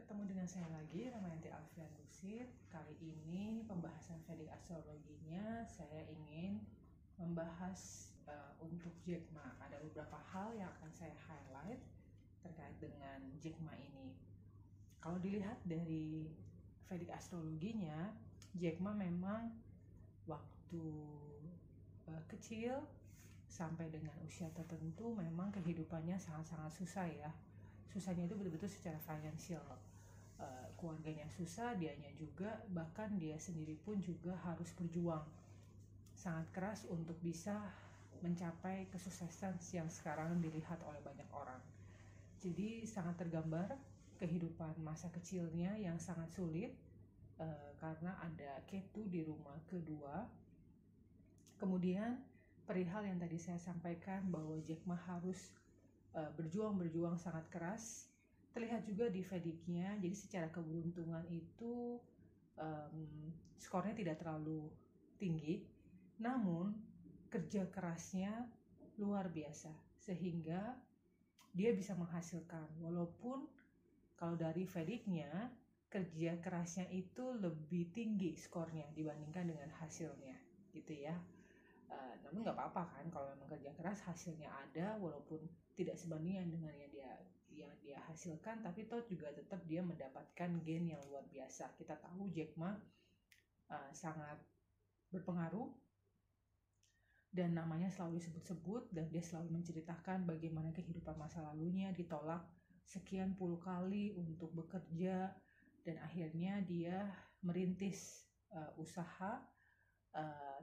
Ketemu dengan saya lagi, Ramayanti Alfian Lusid. Kali ini pembahasan Vedic astrologinya saya ingin membahas untuk Jack Ma. Ada beberapa hal yang akan saya highlight terkait dengan Jack Ma ini. Kalau dilihat dari Vedic astrologinya, Jack Ma memang waktu kecil sampai dengan usia tertentu memang kehidupannya sangat-sangat susah ya. Susahnya itu betul-betul secara finansial, keluarganya susah, dianya juga, bahkan dia sendiri pun juga harus berjuang sangat keras untuk bisa mencapai kesuksesan yang sekarang dilihat oleh banyak orang. Jadi sangat tergambar kehidupan masa kecilnya yang sangat sulit, karena ada Ketu di rumah kedua. Kemudian perihal yang tadi saya sampaikan bahwa Jack Ma harus berjuang sangat keras, terlihat juga di Vedicnya. Jadi secara keberuntungan itu skornya tidak terlalu tinggi, namun kerja kerasnya luar biasa sehingga dia bisa menghasilkan. Walaupun kalau dari Vedicnya kerja kerasnya itu lebih tinggi skornya dibandingkan dengan hasilnya gitu ya. Namun nggak apa-apa kan kalau memang kerja keras hasilnya ada, walaupun tidak sebandingan dengan yang dia hasilkan, tapi toh juga tetap dia mendapatkan gain yang luar biasa. Kita tahu Jack Ma sangat berpengaruh dan namanya selalu disebut-sebut, dan dia selalu menceritakan bagaimana kehidupan masa lalunya ditolak sekian puluh kali untuk bekerja, dan akhirnya dia merintis usaha.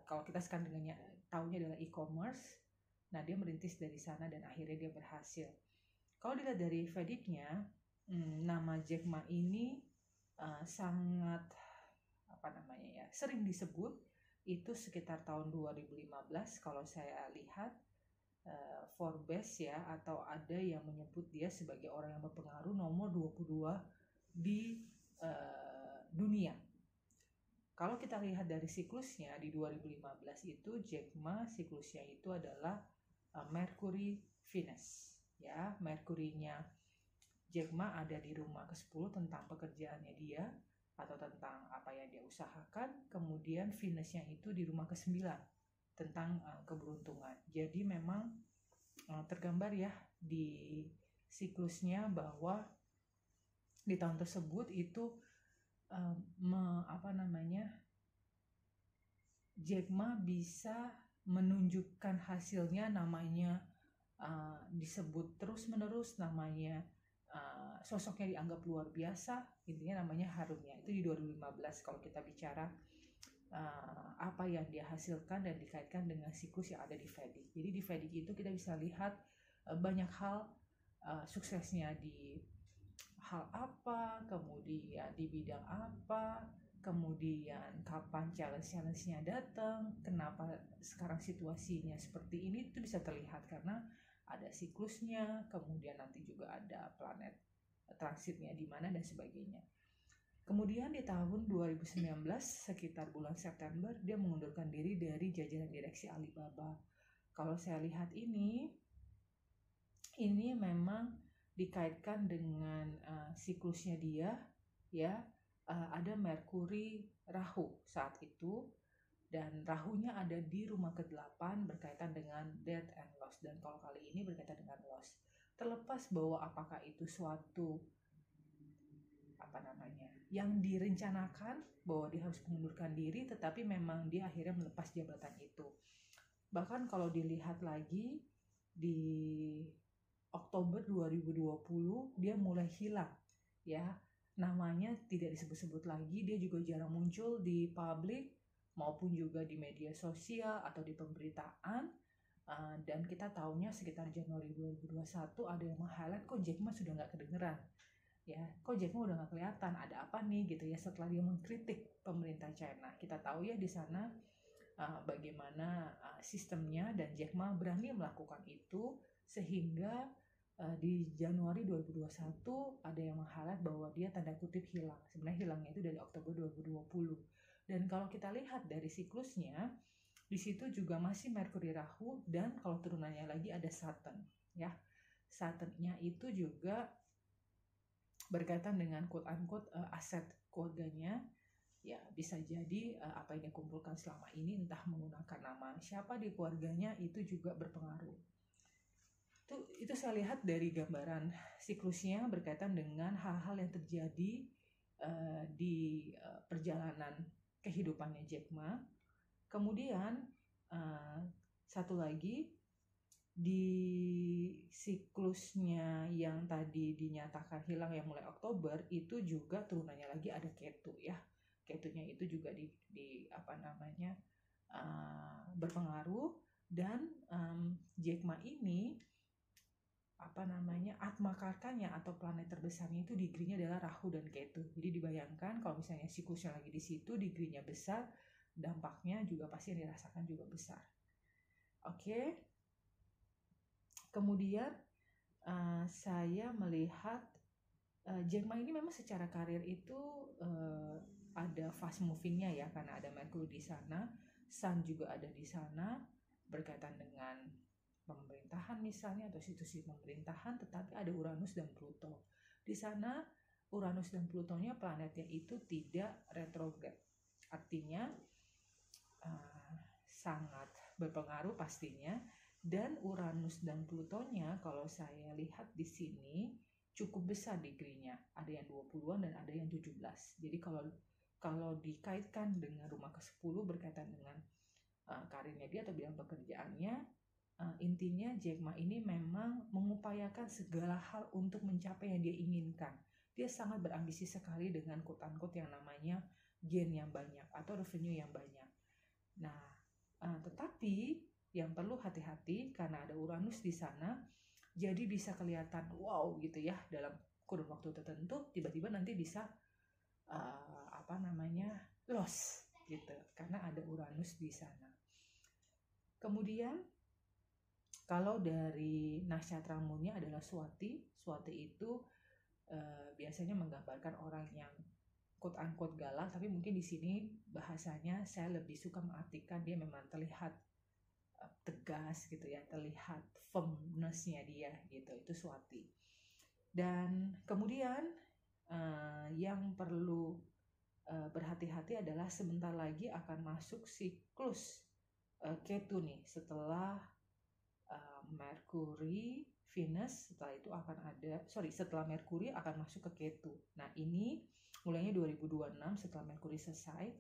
Kalau kita sekarang dengannya tahunya adalah e-commerce. Nah, dia merintis dari sana dan akhirnya dia berhasil. Kalau dilihat dari Vedicnya, nama Jack Ma ini sangat sering disebut itu sekitar tahun 2015 kalau saya lihat Forbes ya, atau ada yang menyebut dia sebagai orang yang berpengaruh nomor 22 di dunia. Kalau kita lihat dari siklusnya di 2015 itu, Jack Ma siklusnya itu adalah Mercury Venus ya. Merkurinya Jack Ma ada di rumah ke-10 tentang pekerjaannya dia atau tentang apa yang dia usahakan. Kemudian Venusnya itu di rumah ke-9 tentang keberuntungan. Jadi memang tergambar ya di siklusnya bahwa di tahun tersebut itu Jack Ma bisa menunjukkan hasilnya, namanya disebut terus menerus, namanya sosoknya dianggap luar biasa, intinya namanya harumnya. Itu di 2015 kalau kita bicara apa yang dia hasilkan dan dikaitkan dengan siklus yang ada di Vedic. Jadi di Vedic itu kita bisa lihat banyak hal suksesnya di hal apa, kemudian di bidang apa, kemudian kapan challenge-nya datang, kenapa sekarang situasinya seperti ini, itu bisa terlihat karena ada siklusnya, kemudian nanti juga ada planet transitnya di mana dan sebagainya. Kemudian di tahun 2019 sekitar bulan September dia mengundurkan diri dari jajaran direksi Alibaba. Kalau saya lihat ini memang dikaitkan dengan siklusnya dia ya. Ada Merkuri Rahu saat itu, dan Rahunya ada di rumah ke-8 berkaitan dengan death and loss, dan kalau kali ini berkaitan dengan loss. Terlepas bahwa apakah itu suatu yang direncanakan bahwa dia harus mengundurkan diri, tetapi memang dia akhirnya melepas jabatan itu. Bahkan kalau dilihat lagi di Oktober 2020 dia mulai hilang ya, namanya tidak disebut-sebut lagi, dia juga jarang muncul di publik maupun juga di media sosial atau di pemberitaan. Dan kita tahunya sekitar Januari 2021 ada yang meng-highlight kok Jack Ma sudah nggak kedengeran ya, kok Jack Ma udah nggak kelihatan, ada apa nih gitu ya, setelah dia mengkritik pemerintah China. Kita tahu ya di sana bagaimana sistemnya, dan Jack Ma berani melakukan itu sehingga di Januari 2021 ada yang meng-highlight bahwa dia tanda kutip hilang. Sebenarnya hilangnya itu dari Oktober 2020. Dan kalau kita lihat dari siklusnya, di situ juga masih Merkuri Rahu, dan kalau turunannya lagi ada Saturn ya. Saturnnya itu juga berkaitan dengan quote-unquote aset keluarganya. Ya, bisa jadi apa yang dia kumpulkan selama ini entah menggunakan nama siapa di keluarganya itu juga berpengaruh. Itu saya lihat dari gambaran siklusnya berkaitan dengan hal-hal yang terjadi di perjalanan kehidupannya Jack Ma. Kemudian satu lagi di siklusnya yang tadi dinyatakan hilang yang mulai Oktober itu juga turunannya lagi ada Ketu ya. Ketunya itu juga berpengaruh, dan Jack Ma ini atma karkanya atau planet terbesarnya itu digrinya adalah Rahu dan Ketu. Jadi dibayangkan kalau misalnya siklusnya lagi di situ, digrinya besar, dampaknya juga pasti yang dirasakan juga besar. Oke. Kemudian saya melihat Jack Ma ini memang secara karir itu ada fast movingnya ya, karena ada Merkuri di sana, Sun juga ada di sana berkaitan dengan pemerintahan misalnya atau institusi pemerintahan, tetapi ada Uranus dan Pluto. Di sana Uranus dan Plutonya planetnya itu tidak retrograd. Artinya sangat berpengaruh pastinya, dan Uranus dan Plutonya kalau saya lihat di sini cukup besar digrinya. Ada yang 20-an dan ada yang 17. Jadi kalau dikaitkan dengan rumah ke-10 berkaitan dengan karirnya dia atau bidang pekerjaannya, intinya Jack Ma ini memang mengupayakan segala hal untuk mencapai yang dia inginkan. Dia sangat berambisi sekali dengan quote-unquote yang namanya gain yang banyak atau revenue yang banyak. Nah, tetapi yang perlu hati-hati karena ada Uranus di sana, jadi bisa kelihatan wow gitu ya dalam kurun waktu tertentu, tiba-tiba nanti bisa loss gitu karena ada Uranus di sana. Kemudian kalau dari nakshatra moonnya adalah Swati. Swati itu biasanya menggambarkan orang yang quote-unquote galak, tapi mungkin di sini bahasanya saya lebih suka mengartikan dia memang terlihat tegas gitu ya, terlihat firmness-nya dia gitu, itu Swati. Dan kemudian yang perlu berhati-hati adalah sebentar lagi akan masuk siklus Ketu nih, setelah Merkuri, Venus, setelah Merkuri akan masuk ke Ketu. Nah ini mulainya 2026 setelah Merkuri selesai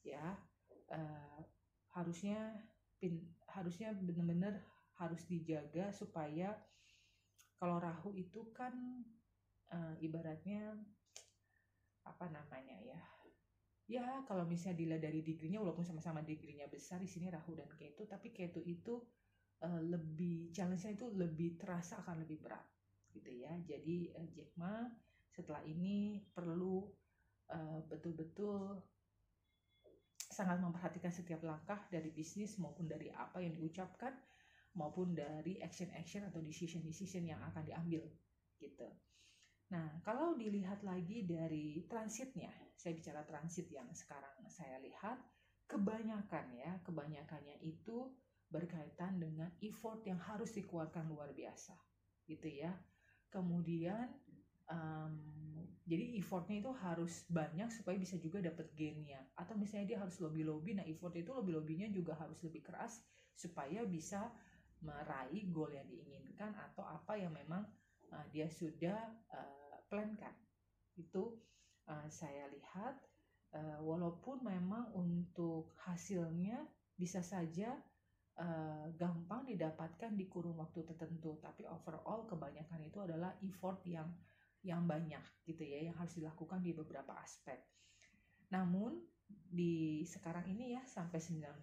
ya, harusnya benar-benar harus dijaga supaya kalau Rahu itu kan ibaratnya ya kalau misalnya dilihat dari digrinya, walaupun sama-sama digrinya besar di sini Rahu dan Ketu, tapi Ketu itu lebih challenge-nya itu lebih terasa akan lebih berat gitu ya. Jadi Jack Ma setelah ini perlu betul-betul sangat memperhatikan setiap langkah dari bisnis maupun dari apa yang diucapkan maupun dari action atau decision yang akan diambil gitu. Nah, kalau dilihat lagi dari transitnya, saya bicara transit yang sekarang saya lihat, kebanyakannya itu berkaitan dengan effort yang harus dikeluarkan luar biasa gitu ya. Kemudian jadi effortnya itu harus banyak supaya bisa juga dapat gainnya, atau misalnya dia harus lobby, nah effort itu lobby-lobbynya juga harus lebih keras supaya bisa meraih goal yang diinginkan atau apa yang memang dia sudah plankan. Itu saya lihat walaupun memang untuk hasilnya bisa saja gampang didapatkan di kurun waktu tertentu, tapi overall kebanyakan itu adalah effort yang banyak gitu ya, yang harus dilakukan di beberapa aspek. Namun di sekarang ini ya sampai 19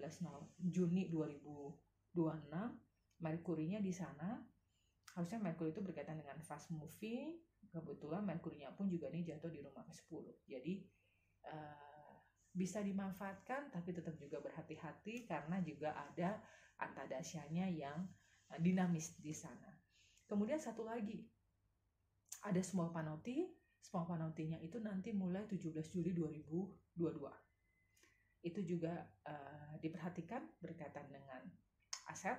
Juni 2026 Merkurinya di sana, harusnya Merkuri itu berkaitan dengan fast moving. Kebetulan Merkurinya pun juga ini jatuh di rumah ke-10. Jadi bisa dimanfaatkan, tapi tetap juga berhati-hati karena juga ada antadasyanya yang dinamis di sana. Kemudian satu lagi, ada small panoti. Small panotinya itu nanti mulai 17 Juli 2022. Itu juga diperhatikan berkaitan dengan aset.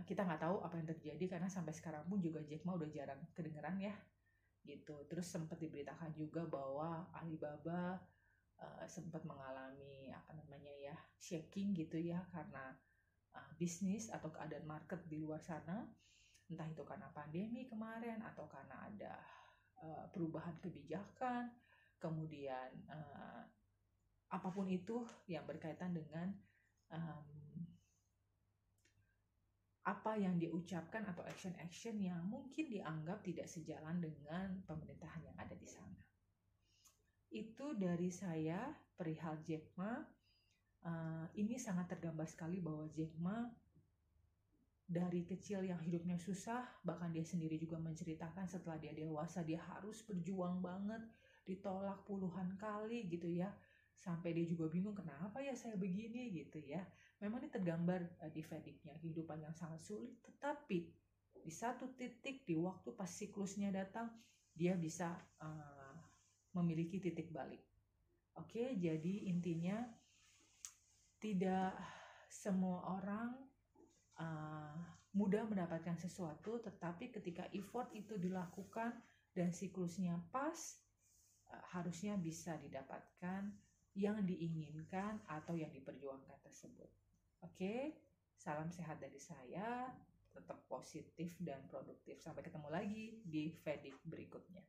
Kita nggak tahu apa yang terjadi karena sampai sekarang pun juga Jack Ma udah jarang kedengeran ya gitu. Terus sempat diberitakan juga bahwa Alibaba sempat mengalami shaking gitu ya, karena bisnis atau keadaan market di luar sana, entah itu karena pandemi kemarin atau karena ada perubahan kebijakan, kemudian apapun itu yang berkaitan dengan apa yang diucapkan atau action-action yang mungkin dianggap tidak sejalan dengan pemerintahan yang ada di sana. Itu dari saya perihal Jack Ma. Ini sangat tergambar sekali bahwa Jack Ma dari kecil yang hidupnya susah, bahkan dia sendiri juga menceritakan setelah dia dewasa dia harus berjuang banget, ditolak puluhan kali gitu ya, sampai dia juga bingung kenapa ya saya begini gitu ya. Memang ini tergambar di Vedicnya, kehidupan yang sangat sulit, tetapi di satu titik di waktu pas siklusnya datang dia bisa memiliki titik balik. Oke, jadi intinya tidak semua orang mudah mendapatkan sesuatu, tetapi ketika effort itu dilakukan dan siklusnya pas, harusnya bisa didapatkan yang diinginkan atau yang diperjuangkan tersebut. Oke, salam sehat dari saya, tetap positif dan produktif. Sampai ketemu lagi di Vedic berikutnya.